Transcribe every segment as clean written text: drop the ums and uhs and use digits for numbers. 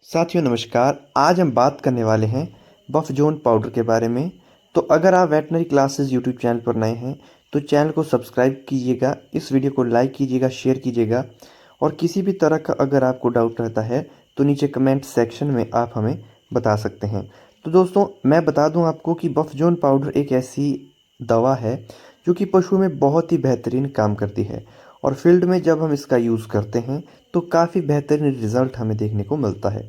साथियों नमस्कार। आज हम बात करने वाले हैं बफजोन पाउडर के बारे में। तो अगर आप वेटनरी क्लासेस यूट्यूब चैनल पर नए हैं तो चैनल को सब्सक्राइब कीजिएगा, इस वीडियो को लाइक कीजिएगा, शेयर कीजिएगा। और किसी भी तरह का अगर आपको डाउट रहता है तो नीचे कमेंट सेक्शन में आप हमें बता सकते हैं। तो दोस्तों मैं बता दूं आपको कि बफजोन पाउडर एक ऐसी दवा है जो कि पशु में बहुत ही बेहतरीन काम करती है और फील्ड में जब हम इसका यूज़ करते हैं तो काफ़ी बेहतरीन रिज़ल्ट हमें देखने को मिलता है।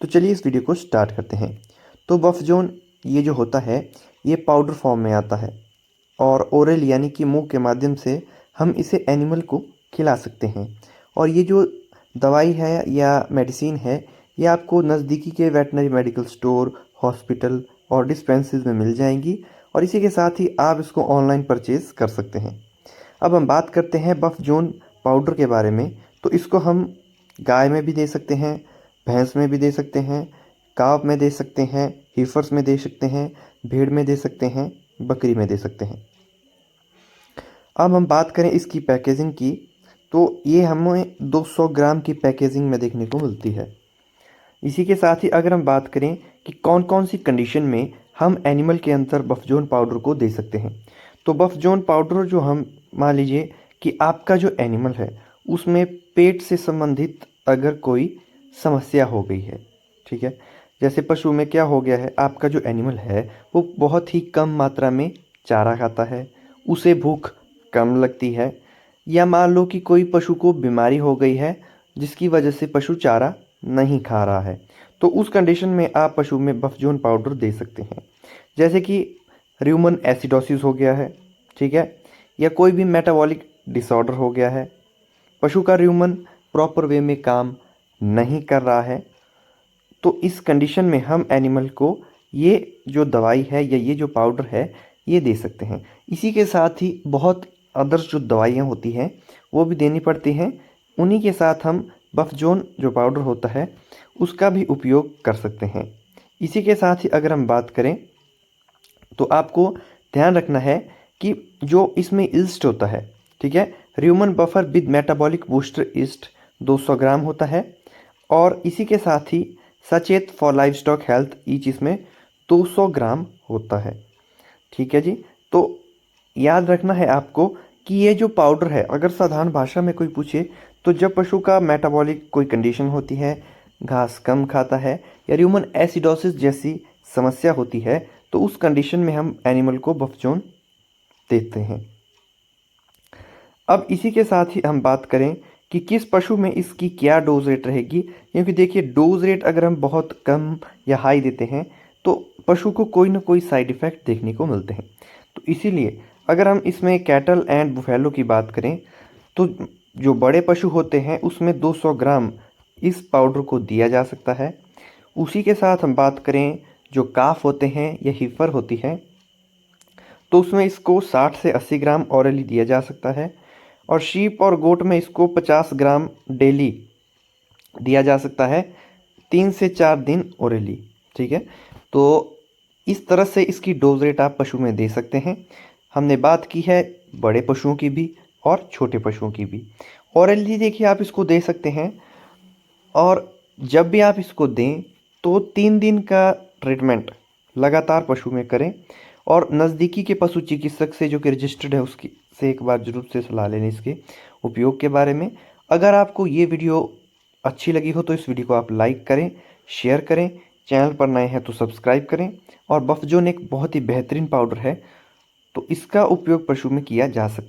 तो चलिए इस वीडियो को स्टार्ट करते हैं। तो बफजोन ये जो होता है ये पाउडर फॉर्म में आता है और ओरल यानी कि मुंह के माध्यम से हम इसे एनिमल को खिला सकते हैं। और ये जो दवाई है या मेडिसिन है ये आपको नज़दीकी के वेटनरी मेडिकल स्टोर, हॉस्पिटल और डिस्पेंसरीज में मिल जाएंगी और इसी के साथ ही आप इसको ऑनलाइन परचेज़ कर सकते हैं। अब हम बात करते हैं बफजोन पाउडर के बारे में। तो इसको हम गाय में भी दे सकते हैं, भैंस में भी दे सकते हैं, काव में दे सकते हैं, हीफर्स में दे सकते हैं, भेड़ में दे सकते हैं, बकरी में दे सकते हैं। अब हम बात करें इसकी पैकेजिंग की तो ये हमें 200 ग्राम की पैकेजिंग में देखने को मिलती है। इसी के साथ ही अगर हम बात करें कि कौन कौन सी कंडीशन में हम एनिमल के अंदर बफजोन पाउडर को दे सकते हैं, तो बफजोन पाउडर जो हम मान लीजिए कि आपका जो एनिमल है उसमें पेट से संबंधित अगर कोई समस्या हो गई है, ठीक है। जैसे पशु में क्या हो गया है, आपका जो एनिमल है वो बहुत ही कम मात्रा में चारा खाता है, उसे भूख कम लगती है, या मान लो कि कोई पशु को बीमारी हो गई है जिसकी वजह से पशु चारा नहीं खा रहा है, तो उस कंडीशन में आप पशु में बफजोन पाउडर दे सकते हैं। जैसे कि र्यूमन एसिडोसिस हो गया है, ठीक है, या कोई भी मेटाबॉलिक डिसऑर्डर हो गया है, पशु का र्यूमन प्रॉपर वे में काम नहीं कर रहा है, तो इस कंडीशन में हम एनिमल को ये जो दवाई है या ये जो पाउडर है ये दे सकते हैं। इसी के साथ ही बहुत अदर्स जो दवाइयाँ होती हैं वो भी देनी पड़ती हैं, उन्हीं के साथ हम बफजोन जो पाउडर होता है उसका भी उपयोग कर सकते हैं। इसी के साथ ही अगर हम बात करें तो आपको ध्यान रखना है कि जो इसमें ईस्ट होता है, ठीक है, human buffer with metabolic booster east 200 ग्राम होता है। और इसी के साथ ही सचेत for live stock health each इसमें 200 ग्राम होता है, ठीक है जी। तो याद रखना है आपको कि ये जो पाउडर है अगर साधारण भाषा में कोई पूछे तो जब पशु का मेटाबॉलिक कोई कंडीशन होती है, घास कम खाता है या ह्यूमन एसिडोसिस जैसी समस्या होती है तो उस कंडीशन में हम एनिमल को बफजोन देते हैं। अब इसी के साथ ही हम बात करें कि किस पशु में इसकी क्या डोज रेट रहेगी, क्योंकि देखिए डोज रेट अगर हम बहुत कम या हाई देते हैं तो पशु को कोई ना कोई साइड इफ़ेक्ट देखने को मिलते हैं। तो इसीलिए अगर हम इसमें कैटल एंड बुफेलो की बात करें तो जो बड़े पशु होते हैं उसमें 200 ग्राम इस पाउडर को दिया जा सकता है। उसी के साथ हम बात करें जो काफ होते हैं या हीफर होती है तो उसमें इसको 60 से 80 ग्राम ऑरली दिया जा सकता है। और शीप और गोट में इसको 50 ग्राम डेली दिया जा सकता है, 3 से 4 दिन ओरली, ठीक है। तो इस तरह से इसकी डोज रेट आप पशु में दे सकते हैं। हमने बात की है बड़े पशुओं की भी और छोटे पशुओं की भी। ओरली देखिए आप इसको दे सकते हैं और जब भी आप इसको दें तो 3 दिन का ट्रीटमेंट लगातार पशु में करें और नज़दीकी के पशु चिकित्सक से जो कि रजिस्टर्ड है उसकी से एक बार जरूर से सलाह लें इसके उपयोग के बारे में। अगर आपको ये वीडियो अच्छी लगी हो तो इस वीडियो को आप लाइक करें, शेयर करें, चैनल पर नए हैं तो सब्सक्राइब करें। और बफजोन एक बहुत ही बेहतरीन पाउडर है तो इसका उपयोग पशु में किया जा सकता है।